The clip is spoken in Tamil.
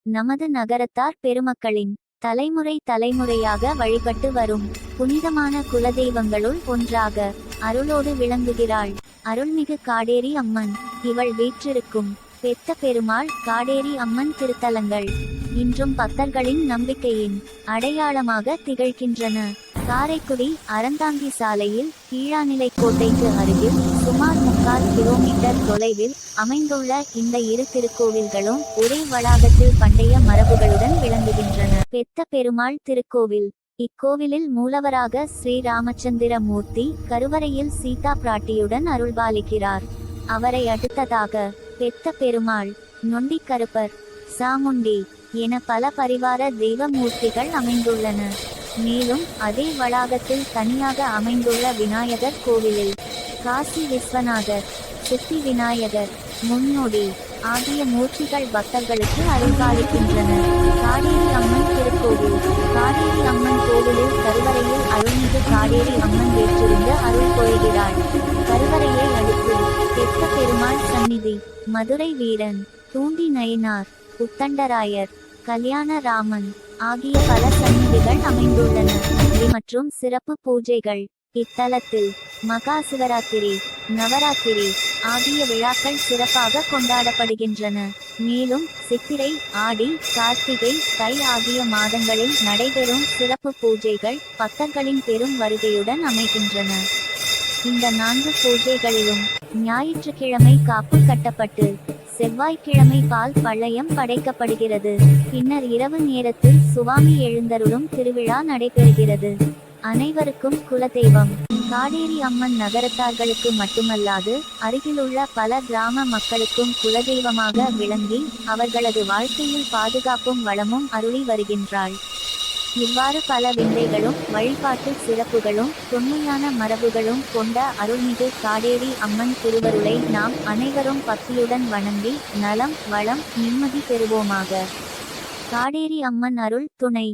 நமது நகரத்தார் பெருமக்களின் தலைமுறை தலைமுறையாக வழிபட்டு வரும் புனிதமான குலதெய்வங்களுள் ஒன்றாக அருளோடு விளங்குகிறாள் அருள்மிகு காடேரி அம்மன். இவள் வீற்றிருக்கும் பெத்த பெருமாள் காடேரி அம்மன் திருத்தலங்கள் இன்றும் பக்தர்களின் நம்பிக்கையின் அடையாளமாக திகழ்கின்றன. காரைக்குடி அறந்தாங்கி சாலையில் கீழாநிலைக்கோட்டைக்கு அருகில் சுமார் 3/4 கிலோமீட்டர் தொலைவில் அமைந்துள்ள இந்த இரு திருக்கோவில்களும் ஒரே வளாகத்தில் பண்டைய மரபுகளுடன் விளங்குகின்றன. பெத்த பெருமாள் திருக்கோவில். இக்கோவிலில் மூலவராக ஸ்ரீ ராமச்சந்திர மூர்த்தி, கருவறையில் சீதா பிராட்டியுடன் அருள்பாலிக்கிறார். அவரை அடுத்ததாக பெத்த பெருமாள், நொண்டி கருப்பர், சாமுண்டி என பல பரிவார தெய்வ மூர்த்திகள் அமைந்துள்ளன. மேலும் அதே வளாகத்தில் தனியாக அமைந்துள்ள விநாயகர் கோவிலில் காசி விஸ்வநாதர், சித்தி விநாயகர், முன்னோடி ஆகிய மூர்த்திகள் பக்தர்களுக்கு அருள்பாலிக்கின்றனர். காடேரி அம்மன் திருக்கோவில். காடேரி அம்மன் கோவிலில் கருவறையில் அருள்மிகு காடேரி அம்மன் வீற்றிருந்து அருள் பொழிகிறாள். கருவறையை அடுத்து பெத்த பெருமாள் சந்நிதி, மதுரை வீரன், தூண்டி நயினார், உத்தண்டராயர், கல்யாண ராமன் ஆகிய பல சந்நிதிகள் அமைந்துள்ளன. மற்றும் சிறப்பு பூஜைகள். இத்தலத்தில் மகா சிவராத்திரி, நவராத்திரி ஆகிய விழாக்கள் சிறப்பாக கொண்டாடப்படுகின்றன. மேலும் சித்திரை, ஆடி, கார்த்திகை, தை ஆகிய மாதங்களில் நடைபெறும் சிறப்பு பூஜைகள் பக்தர்களின் பெரும் வருகையுடன் அமைகின்றன. இந்த 4 பூஜைகளிலும் ஞாயிற்றுக்கிழமை காப்பு கட்டப்பட்டு செவ்வாய்க்கிழமை பால் பழையம் படைக்கப்படுகிறது. பின்னர் இரவு நேரத்தில் சுவாமி எழுந்தருளும் திருவிழா நடைபெறுகிறது. அனைவருக்கும் குலதெய்வம் காடேரி அம்மன் நகரத்தார்களுக்கு மட்டுமல்லாது அருகிலுள்ள பல கிராம மக்களுக்கும் குலதெய்வமாக விளங்கி அவர்களது வாழ்க்கையில் பாதுகாப்பும் வளமும் அருளி வருகின்றாள். இவ்வாறு பல விந்தைகளும் வழிபாட்டு சிறப்புகளும் தொன்மையான மரபுகளும் கொண்ட அருள்மிகு காடேரி அம்மன் திருவருளை நாம் அனைவரும் பக்தியுடன் வணங்கி நலம், வளம், நிம்மதி பெறுவோமாக. காடேரி அம்மன் அருள் துணை.